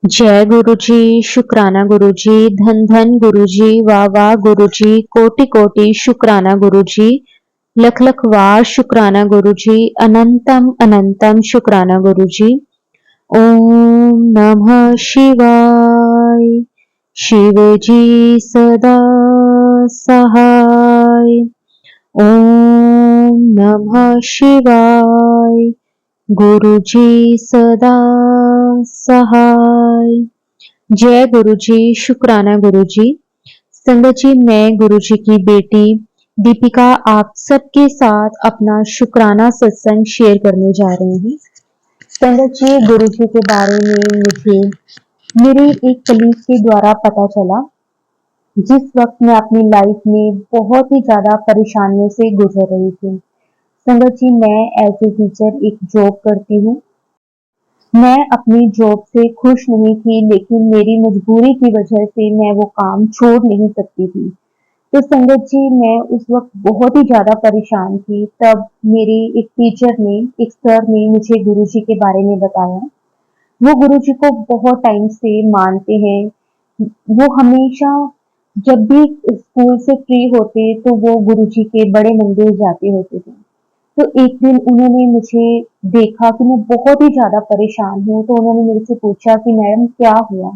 जय गुरु जी, शुक्राना गुरु जी, धन धन गुरु जी, वाह वाह गुरु जी, कोटि कोटि शुक्राना गुरु जी, लख लख वार शुक्राना गुरु जी, अनंतम अनंतम शुक्राना गुरु जी। ओम नमः शिवाय। शिव जी सदा सहाय। ओम नमः शिवाय। गुरु जी सदा सहाय। जय गुरु जी, शुक्राना गुरु जी। संगत जी, मैं गुरु जी की बेटी दीपिका आप सबके साथ अपना शुक्राना सत्संग शेयर करने जा रही हूँ। संगत जी, गुरु जी के बारे में मुझे मेरे एक कलीग के द्वारा पता चला, जिस वक्त मैं अपनी लाइफ में बहुत ही ज्यादा परेशानियों से गुजर रही थी। संगत जी, मैं एज ए टीचर एक जॉब करती हूँ। मैं अपनी जॉब से खुश नहीं थी, लेकिन मेरी मजबूरी की वजह से मैं वो काम छोड़ नहीं सकती थी। तो संगत जी, मैं उस वक्त बहुत ही ज़्यादा परेशान थी। तब मेरे एक टीचर ने, एक सर ने मुझे गुरुजी के बारे में बताया। वो गुरुजी को बहुत टाइम से मानते हैं। वो हमेशा जब भी स्कूल से फ्री होते तो वो गुरुजी के बड़े मंदिर जाते होते थे। तो एक दिन उन्होंने मुझे देखा कि मैं बहुत ही ज़्यादा परेशान हूँ, तो उन्होंने मेरे से पूछा कि मैडम क्या हुआ?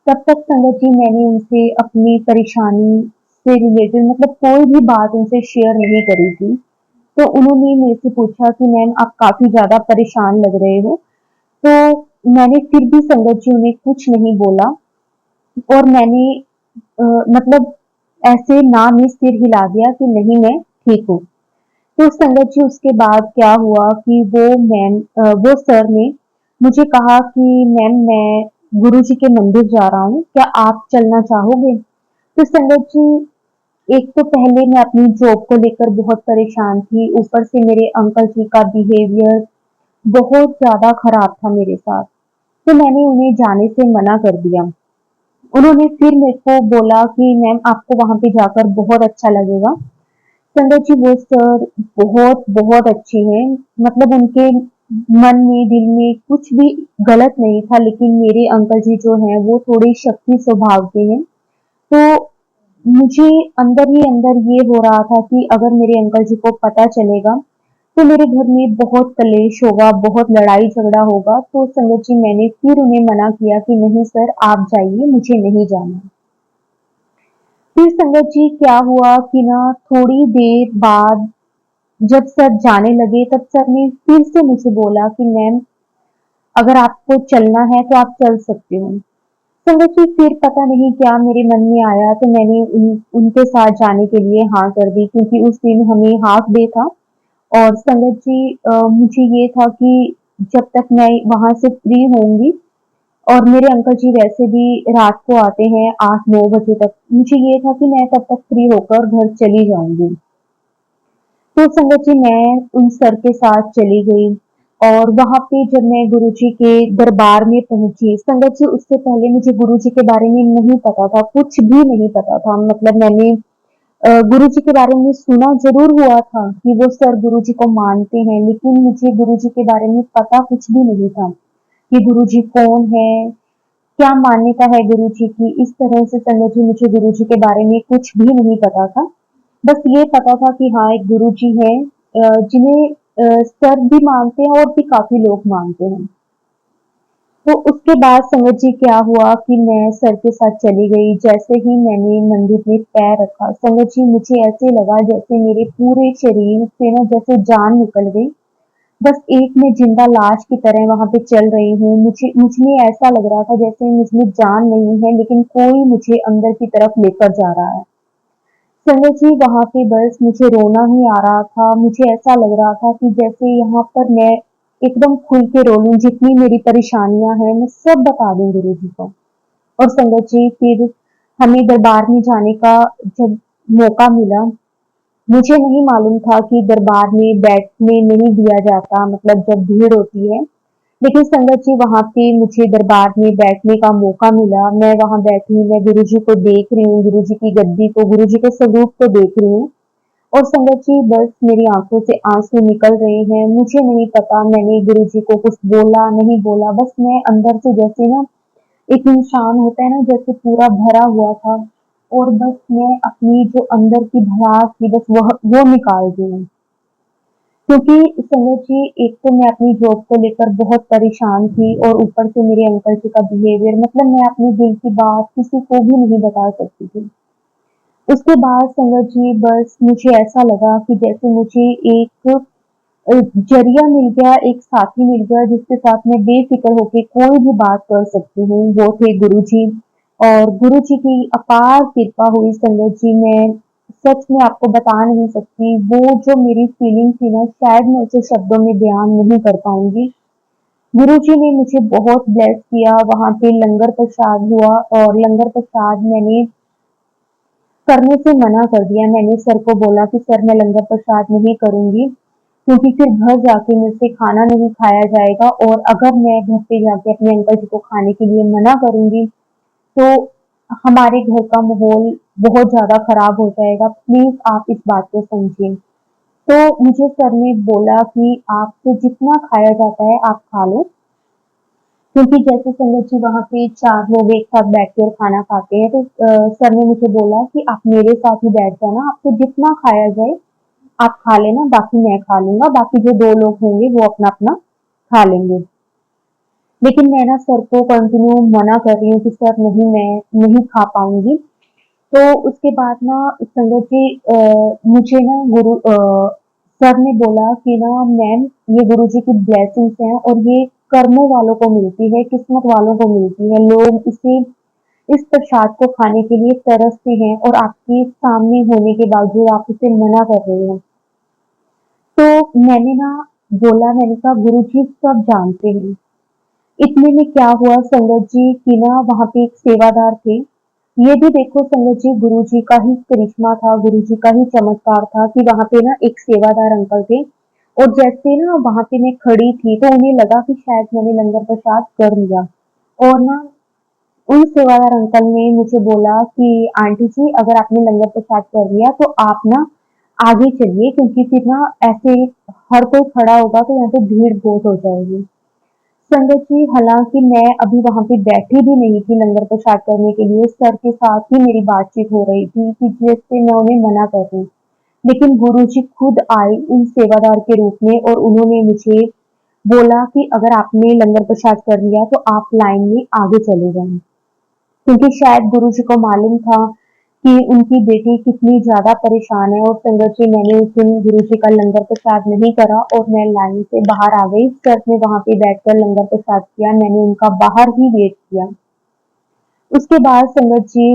तब तक संगत जी मैंने उनसे अपनी परेशानी से रिलेटेड मतलब कोई भी बात उनसे शेयर नहीं करी थी। तो उन्होंने मेरे से पूछा कि मैम आप काफ़ी ज़्यादा परेशान लग रहे हो। तो मैंने फिर भी संगत जी उन्हें कुछ नहीं बोला और मैंने मतलब ऐसे ना में सिर हिला दिया कि नहीं मैं ठीक हूँ। तो संगत जी उसके बाद क्या हुआ कि वो सर ने मुझे कहा कि मैम मैं गुरुजी के मंदिर जा रहा हूँ, क्या आप चलना चाहोगे? तो संगत जी एक तो पहले मैं अपनी जॉब को लेकर बहुत परेशान थी, ऊपर से मेरे अंकल जी का बिहेवियर बहुत ज़्यादा खराब था मेरे साथ। तो मैंने उन्हें जाने से मना कर दिया। उन्होंने फिर मेरे को बोला कि मैम आपको वहाँ पे जाकर बहुत अच्छा लगेगा। संगत जी वो सर बहुत बहुत अच्छे हैं। मतलब उनके मन में दिल में कुछ भी गलत नहीं था, लेकिन मेरे अंकल जी जो हैं वो थोड़े शक्ति स्वभाव के हैं। तो मुझे अंदर ही अंदर ये हो रहा था कि अगर मेरे अंकल जी को पता चलेगा तो मेरे घर में बहुत कलेश होगा, बहुत लड़ाई झगड़ा होगा। तो संगत जी मैंने फिर उन्हें मना किया कि नहीं सर आप जाइए, मुझे नहीं जाना। फिर संगत जी क्या हुआ कि ना थोड़ी देर बाद जब सर जाने लगे तब सर ने फिर से मुझे बोला कि मैम अगर आपको चलना है तो आप चल सकते हो। संगत जी फिर पता नहीं क्या मेरे मन में आया, तो मैंने उनके साथ जाने के लिए हाँ कर दी, क्योंकि उस दिन हमें हाफ डे था। और संगत जी मुझे ये था कि जब तक मैं वहां से फ्री होंगी, और मेरे अंकल जी वैसे भी रात को आते हैं 8-9 बजे तक, मुझे ये था कि मैं तब तक फ्री होकर घर चली जाऊंगी। तो संगत जी मैं उन सर के साथ चली गई और वहां पे जब मैं गुरुजी के दरबार में पहुंची, संगत जी उससे पहले मुझे गुरुजी के बारे में नहीं पता था, कुछ भी नहीं पता था। मतलब मैंने गुरुजी के बारे में सुना जरूर हुआ था कि वो सर गुरुजी को मानते हैं, लेकिन मुझे गुरुजी के बारे में पता कुछ भी नहीं था कि गुरुजी कौन है, क्या मान्यता है गुरुजी की। इस तरह से संगत जी मुझे गुरुजी के बारे में कुछ भी नहीं पता था। बस ये पता था कि हाँ एक गुरुजी हैं जिन्हें सर भी मानते हैं और भी काफी लोग मानते हैं। तो उसके बाद संगत जी क्या हुआ कि मैं सर के साथ चली गई। जैसे ही मैंने मंदिर में पैर रखा संगत जी मुझे ऐसे लगा जैसे मेरे पूरे शरीर से ना जैसे जान निकल गई। बस एक मैं जिंदा लाश की तरह वहां पे चल रही हूँ। मुझे मुझमें ऐसा लग रहा था जैसे मुझमें जान नहीं है, लेकिन कोई मुझे अंदर की तरफ लेकर जा रहा है। संगत जी वहां पे बस मुझे रोना ही आ रहा था। मुझे ऐसा लग रहा था कि जैसे यहाँ पर मैं एकदम खुल के रो लूं, जितनी मेरी परेशानियां हैं मैं सब बता दूं गुरु जी को। और संगत जी फिर हमें दरबार में जाने का जब मौका मिला, मुझे नहीं मालूम था कि दरबार में बैठने नहीं दिया जाता, मतलब जब भीड़ होती है। लेकिन संगत जी वहां पे मुझे दरबार में बैठने का मौका मिला। मैं वहां बैठी, मैं गुरुजी को देख रही हूँ, गुरुजी की गद्दी को, गुरुजी के स्वरूप को देख रही हूँ। और संगत जी बस मेरी आंखों से आंसू निकल रहे हैं। मुझे नहीं पता मैंने गुरुजी को कुछ बोला नहीं बोला, बस मैं अंदर से जैसे ना एक इंसान होता है ना जैसे पूरा भरा हुआ था और बस मैं अपनी जो अंदर की भड़ास थी बस वो निकाल दी हूँ। क्योंकि समझिए एक तो मैं अपनी जॉब को लेकर बहुत परेशान थी और ऊपर से मेरे अंकल जी का बिहेवियर मतलब मैं अपने दिल की बात किसी को भी नहीं बता सकती थी। उसके बाद संगत जी बस मुझे ऐसा लगा कि जैसे मुझे एक जरिया मिल गया, एक साथी मिल गया जिसके साथ मैं बेफ़िक्र होके कोई भी बात कर सकती हूँ, वो थे गुरुजी। और गुरुजी की अपार कृपा हुई संगत जी, मैं सच में आपको बता नहीं सकती, वो जो मेरी फीलिंग थी ना शायद मैं उसे शब्दों में बयान नहीं कर पाऊँगी। गुरुजी ने मुझे बहुत ब्लेस किया, वहाँ पे लंगर प्रसाद हुआ और लंगर प्रसाद मैंने करने से मना कर दिया। मैंने सर को बोला कि सर मैं लंगर प्रसाद नहीं करूँगी, क्योंकि फिर घर जाके मुझसे खाना नहीं खाया जाएगा और अगर मैं घर पे जाके अपने अंकल जी को खाने के लिए मना करूँगी, तो हमारे घर का माहौल बहुत ज़्यादा खराब हो जाएगा। प्लीज़ आप इस बात को समझिए। तो मुझे सर ने बोला कि आपसे जितना खाया जाता है आप खा लो। क्योंकि जैसे संगत जी वहाँ पे 4 लोग एक साथ बैठकर खाना खाते हैं तो सर ने मुझे बोला कि आप मेरे साथ ही बैठ जाना, आपको जितना खाया जाए आप खा लेना, बाकी मैं खा लूँगा, बाकी जो 2 लोग होंगे वो अपना-अपना खा लेंगे। लेकिन मैं ना सर को कंटिन्यू मना कर रही हूँ कि सर नहीं मैं नहीं खा पाऊँगी। तो उसके बाद ना संगत जी मुझे ना सर ने बोला कि ना मैम ये गुरुजी की ब्लेसिंग्स हैं और ये कर्मों वालों को मिलती है, किस्मत वालों को मिलती है। लोग इसे इस प्रसाद को खाने के लिए तरसते हैं और आपके सामने होने के बावजूद आप इसे मना कर रहे हो। तो मैंने ना बोला मैंने कहा गुरुजी सब जानते हैं। इतने में क्या हुआ संगत जी कि ना वहाँ पे एक सेवादार थे। ये भी देखो संगत जी गुरुजी का ही करिश्मा था, गुरुजी का ही चमत्कार था कि वहाँ पे ना एक सेवादार अंकल थे और जैसे ना वहाँ पे मैं खड़ी थी तो उन्हें लगा कि शायद मैंने लंगर प्रसाद कर लिया और ना उन सेवादार अंकल ने मुझे बोला कि आंटी जी अगर आपने लंगर प्रसाद कर लिया तो आप ना आगे चलिए क्योंकि फिर ना ऐसे हर कोई खड़ा होगा तो यहाँ पे भीड़ बहुत हो जाएगी। संगत जी हालाँकि मैं अभी वहाँ पे बैठी भी नहीं थी लंगर प्रसाद करने के लिए, सर के साथ ही मेरी बातचीत हो रही थी कि जिससे मैं उन्हें मना कर दूँ। लेकिन गुरुजी खुद आए उन सेवादार के रूप में और उन्होंने मुझे बोला कि अगर आपने लंगर प्रसाद कर लिया तो आप लाइन में आगे चले जाएँ। क्योंकि शायद गुरुजी को मालूम था कि उनकी बेटी कितनी ज़्यादा परेशान है और संगत जी मैंने उस दिन गुरुजी का लंगर प्रसाद नहीं करा और मैं लाइन से बाहर आ गई। सर ने वहाँ पे बैठकर लंगर प्रसाद किया, मैंने उनका बाहर ही वेट किया। उसके बाद संगत जी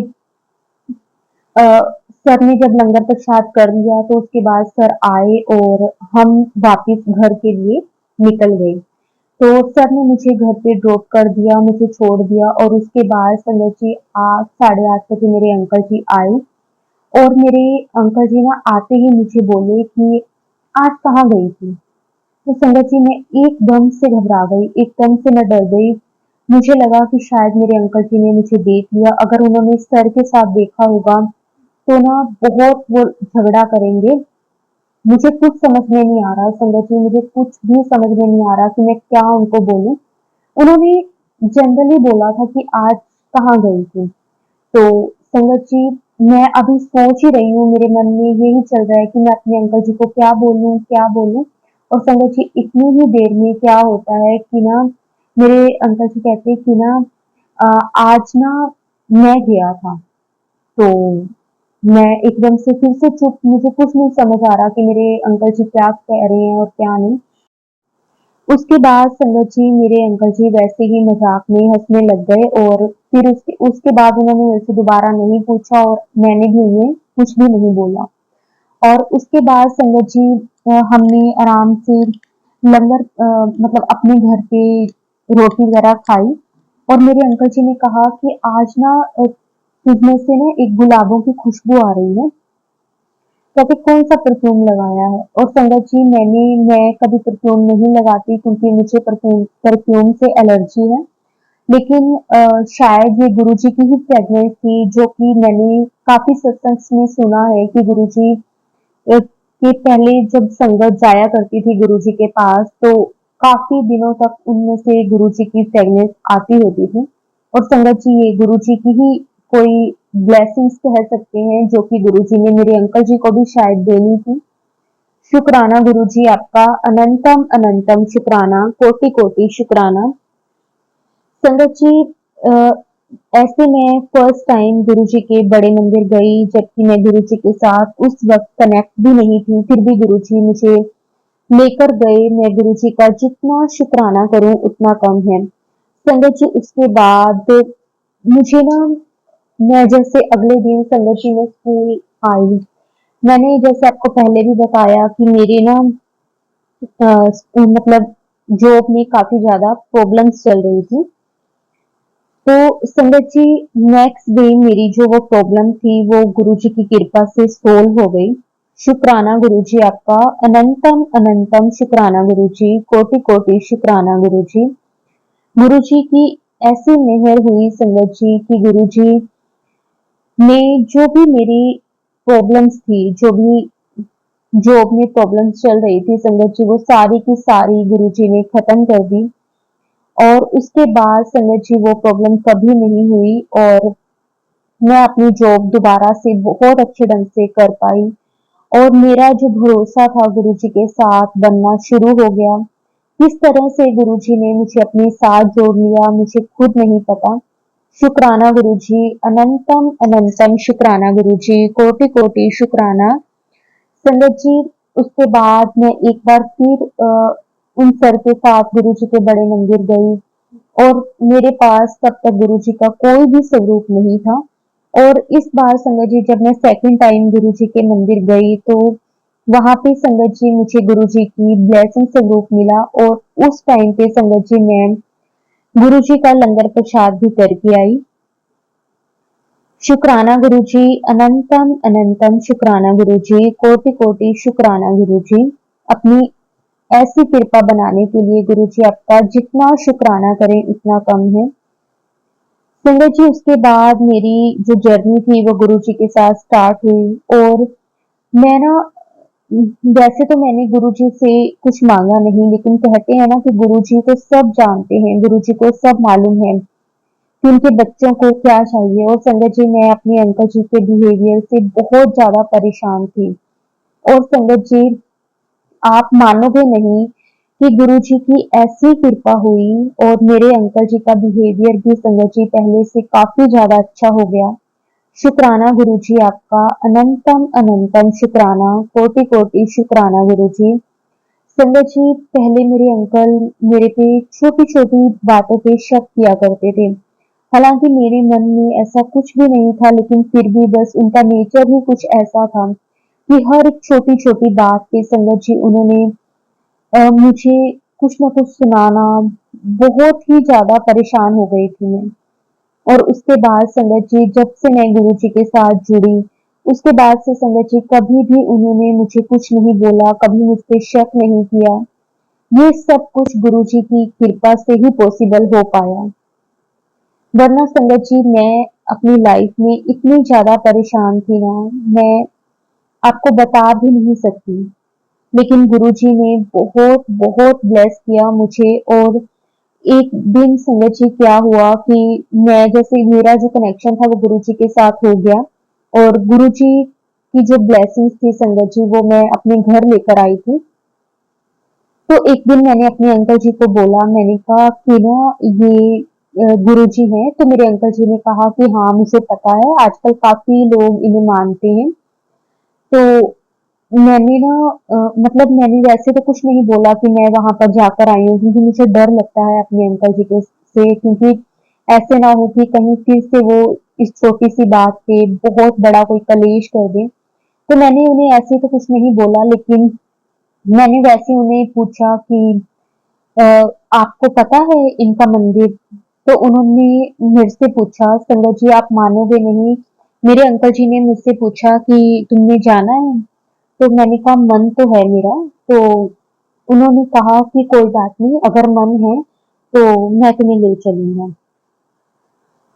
अ, सर ने जब लंगर प्रसाद कर लिया तो उसके बाद सर आए और हम वापिस घर के लिए निकल गए। तो सर ने मुझे घर पे ड्रॉप कर दिया, मुझे छोड़ दिया और उसके बाद संगत जी 8 साढ़े 8 बजे मेरे अंकल जी आए और मेरे अंकल जी ना आते ही मुझे बोले कि आज कहाँ गई थी? तो संगत जी मैं एकदम से घबरा गई, एकदम से मैं डर गई। मुझे लगा कि शायद मेरे अंकल जी ने मुझे देख लिया, अगर उन्होंने सर के साथ देखा होगा तो ना बहुत वो झगड़ा करेंगे। मुझे कुछ समझ में नहीं आ रहा संगत जी, मुझे कुछ भी समझ में नहीं आ रहा कि मैं क्या उनको बोलूँ। उन्होंने जनरली बोला था कि आज कहाँ गई थी? तो संगत जी मैं अभी सोच ही रही हूँ, मेरे मन में यही चल रहा है कि मैं अपने अंकल जी को क्या बोलूँ, क्या बोलूँ? और संगत जी इतनी ही देर में क्या होता है कि ना मेरे अंकल जी कहते हैं कि ना आज ना मैं गया था। तो मैं एकदम से फिर से चुप, मुझे कुछ नहीं समझ आ रहा कि मेरे अंकल जी क्या कह रहे हैं और क्या नहीं। उसके बाद संगत जी मेरे अंकल जी वैसे ही मज़ाक में हँसने लग गए और फिर उसके उसके बाद उन्होंने मेरे से दोबारा नहीं पूछा और मैंने भी उन्हें कुछ भी नहीं बोला। और उसके बाद संगत जी हमने आराम से मतलब अपने घर पे रोटी वगैरह खाई और मेरे अंकल जी ने कहा कि आज ना तुझमें से ना एक गुलाबों की खुशबू आ रही है। कहते कौन-सा परफ्यूम लगाया है? और संगत जी मैं कभी परफ्यूम नहीं लगाती क्योंकि मुझे परफ्यूम परफ्यूम से एलर्जी है। लेकिन शायद ये गुरुजी की ही फ्रेग्रेंस थी जो कि मैंने काफ़ी सत्संग में सुना है कि गुरुजी के पहले जब संगत जाया करती थी गुरुजी के पास तो काफ़ी दिनों तक उनमें से गुरुजी की फ्रेग्रेंस आती होती थी। और संगत जी ये गुरु जी की ही कोई ब्लेसिंग्स कह सकते हैं जो कि गुरु जी ने मेरे अंकल जी को भी शायद देनी थी। शुक्राना गुरु जी आपका, अनंतम अनंतम शुक्राना, कोटि कोटि शुक्राना। संगत जी ऐसे मैं फर्स्ट टाइम गुरु जी के बड़े मंदिर गई, जबकि मैं गुरु जी के साथ उस वक्त कनेक्ट भी नहीं थी, फिर भी गुरु जी मुझे लेकर गए। मैं गुरु जी का जितना शुक्राना करूं उतना कम है। संगत जी उसके बाद मुझे ना, मैं जैसे अगले दिन संगत जी में स्कूल आई। मैंने जैसे आपको पहले भी बताया कि मेरे ना मतलब जॉब में काफी ज्यादा प्रॉब्लम्स चल रही थी। तो संगत जी नेक्स्ट डे मेरी जो वो प्रॉब्लम थी वो गुरु जी की कृपा से सोल्व हो गई। शुक्राना गुरु जी आपका, अनंतम अनंतम शुक्राना गुरु जी, कोटि कोटि शुक्राना गुरु जी। गुरु जी की ऐसी मेहर हुई संगत जी की गुरु जी ने जो भी मेरी प्रॉब्लम्स थी, जो भी जॉब में प्रॉब्लम्स चल रही थी संगत जी, वो सारी की सारी गुरु जी ने खत्म कर दी। और उसके बाद संगत जी वो प्रॉब्लम कभी नहीं हुई और मैं अपनी जॉब दोबारा से बहुत अच्छे ढंग से कर पाई। और मेरा जो भरोसा था गुरु जी के साथ बनना शुरू हो गया। किस तरह से गुरु जी ने मुझे अपने साथ जोड़ लिया मुझे खुद नहीं पता। शुक्राना गुरु जी, अनंतम अनंतम शुक्राना गुरु जी, कोटि कोटि शुक्राना। संगत जी उसके बाद मैं एक बार फिर उन सर के साथ गुरु जी के बड़े मंदिर गई और मेरे पास तब तक गुरु जी का कोई भी स्वरूप नहीं था। और इस बार संगत जी जब मैं सेकंड टाइम गुरु जी के मंदिर गई तो वहां पे संगत जी मुझे गुरु जी की ब्लेसिंग स्वरूप मिला और उस टाइम पे संगत जी मैं गुरु जी का लंगर प्रसाद भी करके आई। शुक्राना गुरु जी, अनंतम अनंतम शुक्राना गुरु जी, कोटि कोटि शुक्राना गुरु जी। अपनी ऐसी कृपा बनाने के लिए गुरु जी आपका जितना शुक्राना करें उतना कम है। संगत जी उसके बाद मेरी जो जर्नी थी वो गुरु जी के साथ स्टार्ट हुई और मैं ना, वैसे तो मैंने गुरु जी से कुछ मांगा नहीं, लेकिन कहते हैं ना कि गुरु जी को सब जानते हैं, गुरु जी को सब मालूम है कि उनके बच्चों को क्या चाहिए। और संगत जी मैं अपने अंकल जी के बिहेवियर से बहुत ज्यादा परेशान थी। और संगत जी आप मानोगे नहीं कि गुरु जी की ऐसी कृपा हुई और मेरे अंकल जी का बिहेवियर भी संगत जी पहले से काफी ज्यादा अच्छा हो गया। शुक्राना गुरु जी आपका, अनंतम अनंतम शुक्राना, कोटि कोटि शुक्राना गुरु जी। संगत जी पहले मेरे अंकल मेरे पे छोटी छोटी बातों पे शक किया करते थे। हालांकि मेरे मन में ऐसा कुछ भी नहीं था, लेकिन फिर भी बस उनका नेचर ही कुछ ऐसा था कि हर एक छोटी छोटी बात पे संगत जी उन्होंने मुझे कुछ ना कुछ सुनाना। बहुत ही ज्यादा परेशान हो गई थी मैं। और उसके बाद संगत जी जब से मैं गुरु जी के साथ जुड़ी, उसके बाद से संगत जी कभी भी उन्होंने मुझे कुछ नहीं बोला, कभी मुझ पे शक नहीं किया। ये सब कुछ गुरु जी की कृपा से ही पॉसिबल हो पाया। वरना संगत जी मैं अपनी लाइफ में इतनी ज्यादा परेशान थी ना, मैं आपको बता भी नहीं सकती। लेकिन गुरुजी ने बहुत बहुत ब्लेस किया मुझे। और एक दिन संगत जी क्या हुआ कि मैं जैसे मेरा जो कनेक्शन था वो गुरुजी के साथ हो गया और गुरुजी की जो ब्लेसिंग्स थी संगत जी वो मैं अपने घर लेकर आई थी। तो एक दिन मैंने अपने अंकल जी को बोला, मैंने कहा कि ना ये गुरु जी हैं। तो मेरे अंकल जी ने कहा कि हाँ मुझे पता है, आजकल काफी लोग इन्हें मानते हैं। तो मैंने ना मतलब मैंने वैसे तो कुछ नहीं बोला कि मैं वहां पर जाकर आई हूँ, क्योंकि मुझे डर लगता है अपने अंकल जी के से, क्योंकि ऐसे ना हो कि कहीं फिर से वो इस छोटी सी बात पे बहुत बड़ा कोई कलेश कर दे। तो मैंने उन्हें ऐसे तो कुछ नहीं बोला, लेकिन मैंने वैसे उन्हें पूछा कि अ, आपको पता है इनका मंदिर? तो उन्होंने मेरे से पूछा, संगत जी आप मानोगे नहीं, मेरे अंकल जी ने मुझसे पूछा कि तुमने जाना है? तो मैंने कहा मन तो है मेरा। तो उन्होंने कहा कि कोई बात नहीं, अगर मन है तो मैं तुम्हें ले चलूंगा।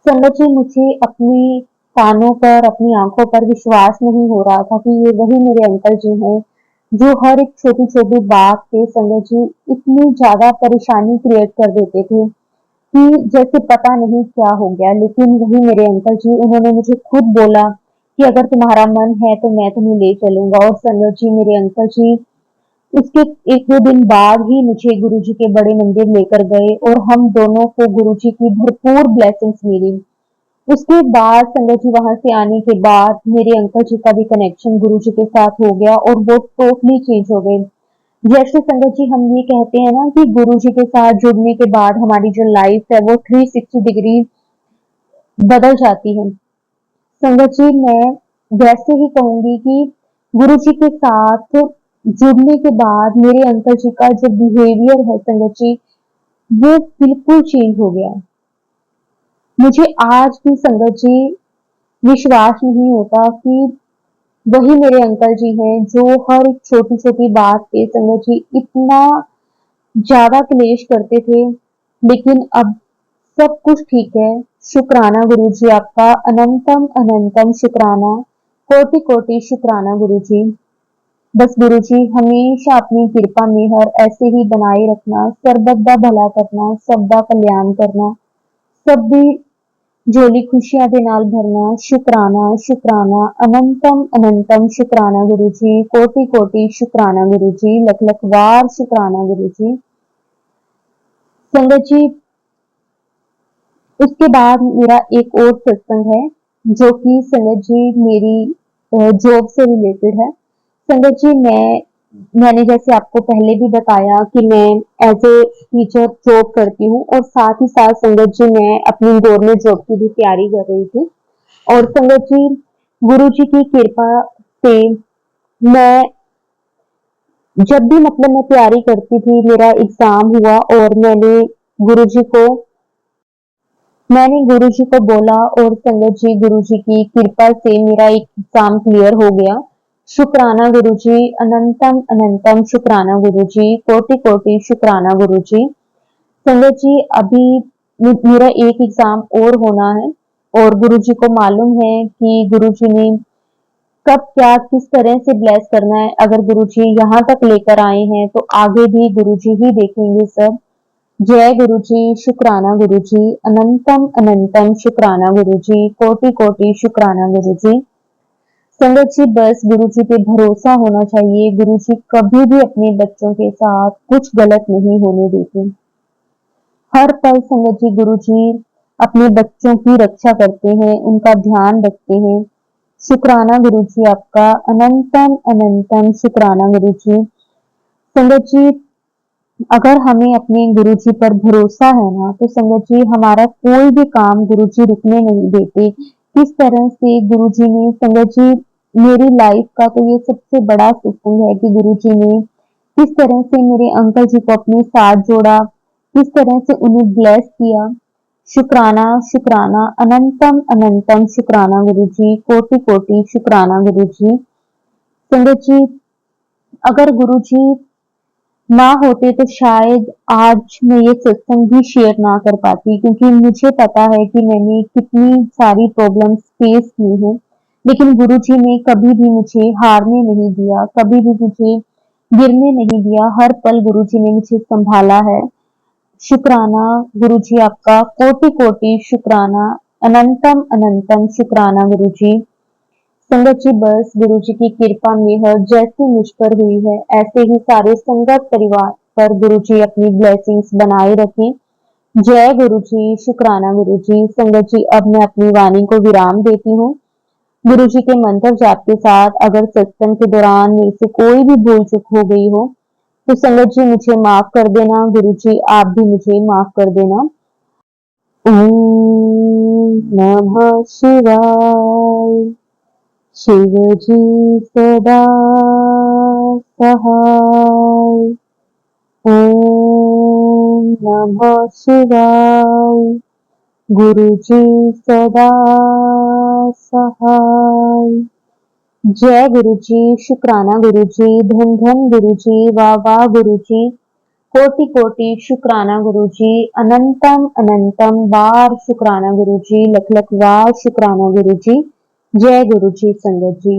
संगत जी मुझे अपनी कानों पर, अपनी आंखों पर विश्वास नहीं हो रहा था कि ये वही मेरे अंकल जी हैं जो हर एक छोटी छोटी बात पे संगत जी इतनी ज्यादा परेशानी क्रिएट कर देते थे। कि जैसे पता नहीं क्या हो गया, लेकिन वही मेरे अंकल जी उन्होंने मुझे खुद बोला कि अगर तुम्हारा मन है तो मैं तुम्हें ले चलूंगा। और संगत जी मेरे अंकल जी उसके 1-2 दिन बाद ही मुझे गुरुजी के बड़े मंदिर लेकर गए और हम दोनों को गुरुजी की भरपूर ब्लेसिंग्स मिली। उसके बाद संगत जी वहां से आने के बाद मेरे अंकल जी का भी कनेक्शन गुरुजी के साथ हो गया और वो टोटली चेंज हो गए। जैसे संगत जी हम ये कहते हैं ना कि गुरुजी के साथ जुड़ने के बाद हमारी जो लाइफ है वो 360 डिग्री बदल जाती है। संगत जी मैं वैसे ही कहूंगी कि गुरुजी के साथ जुड़ने के बाद मेरे अंकल जी का जो बिहेवियर है संगत जी वो बिल्कुल चेंज हो गया। मुझे आज भी संगत जी विश्वास नहीं होता कि वही मेरे अंकल जी हैं जो हर छोटी छोटी बात पे संगत जी इतना ज्यादा क्लेश करते थे, लेकिन अब सब कुछ ठीक है। शुक्राना गुरुजी आपका, अनंतम अनंतम शुक्राना, कोटि कोटि शुक्राना गुरुजी। बस गुरुजी हमेशा अपनी कृपा मेहर ऐसे ही बनाए रखना, सर्वदा दा भला करना, सबका कल्याण करना, सब भी झोली खुशियां दे नाल भरना। शुक्राना शुक्राना, अनंतम अनंतम शुक्राना गुरुजी, कोटि कोटि शुक्राना गुरुजी, लख लख वार शुक्राना गुरुजी। संगत जी उसके बाद मेरा एक और सत्संग है जो कि संगत जी मेरी जॉब से रिलेटेड है। संगत जी मैंने जैसे आपको पहले भी बताया कि मैं एज ए टीचर जॉब करती हूँ और साथ ही साथ संगत जी मैं अपनी गवर्नमेंट जॉब की भी तैयारी कर रही थी। और संगत जी गुरु जी की कृपा से मैं जब भी मतलब मैं तैयारी करती थी, मेरा एग्जाम हुआ और मैंने गुरुजी को बोला और संगत जी गुरुजी की कृपा से मेरा एक एग्जाम क्लियर हो गया। शुक्राना गुरुजी, अनंतम अनंतम शुक्राना गुरुजी, कोटि कोटि शुक्राना गुरुजी। संगत जी अभी मेरा एक एग्जाम और होना है और गुरुजी को मालूम है कि गुरुजी ने कब क्या किस तरह से ब्लेस करना है। अगर गुरुजी यहाँ तक लेकर आए हैं तो आगे भी गुरुजी ही देखेंगे सब। जय गुरुजी, शुक्राना गुरुजी, अनंतम अनंतम शुक्राना गुरुजी, कोटि कोटि शुक्राना गुरुजी। संगत जी बस गुरुजी पे भरोसा होना चाहिए। गुरुजी कभी भी अपने बच्चों के साथ कुछ गलत नहीं होने देते। हर पल संगत जी गुरुजी अपने बच्चों की रक्षा करते हैं, उनका ध्यान रखते हैं। शुक्राना गुरुजी आपका, अनंतम अनंतम शुक्राना गुरुजी। संगत जी अगर हमें अपने गुरुजी पर भरोसा है ना तो संगत जी हमारा कोई भी काम गुरुजी रुकने नहीं देते। किस तरह से गुरुजी ने संगत जी मेरी लाइफ का तो ये सबसे बड़ा सत्संग है कि गुरुजी ने किस तरह से मेरे अंकल जी को अपने साथ जोड़ा, किस तरह से उन्हें ब्लेस किया। शुक्राना शुक्राना, अनंतम अनंतम शुक्राना गुरुजी, कोटि कोटि शुक्राना गुरुजी। संगत जी अगर गुरुजी ना होते तो शायद आज मैं ये सत्संग भी शेयर ना कर पाती, क्योंकि मुझे पता है कि मैंने कितनी सारी प्रॉब्लम्स फेस की हैं। लेकिन गुरुजी ने कभी भी मुझे हारने नहीं दिया, कभी भी मुझे गिरने नहीं दिया। हर पल गुरुजी ने मुझे संभाला है। शुक्राना गुरुजी आपका, कोटि कोटि शुक्राना, अनंतम अनंतम शुक्राना गुरुजी। संगत जी बस गुरु जी की कृपा मेहर जैसी मुझ पर हुई है ऐसे ही सारे संगत परिवार पर गुरु जी अपनी ब्लेसिंग्स बनाए रखें। जय गुरु जी, शुक्राना गुरु जी। संगत जी अब मैं अपनी वाणी को विराम देती हूँ। गुरु जी के मंत्र जाप के साथ अगर सत्संग के दौरान मेरे से कोई भी भूल चूक हो गई हो तो संगत जी मुझे माफ कर देना। गुरु जी आप भी मुझे माफ कर देना। ओम नमः शिवाय। शिवजी सदा सहाय। ओम नमः शिवाय। गुरुजी सदा सहाय। जय गुरुजी, शुक्राना गुरुजी, धन धन गुरुजी, वाह वाह गुरुजी, कोटि कोटि शुक्राना गुरुजी, अनंतम अनंतम बार शुक्राना गुरुजी, लख लख वार शुक्राना गुरुजी। जय गुरुजी संगत जी।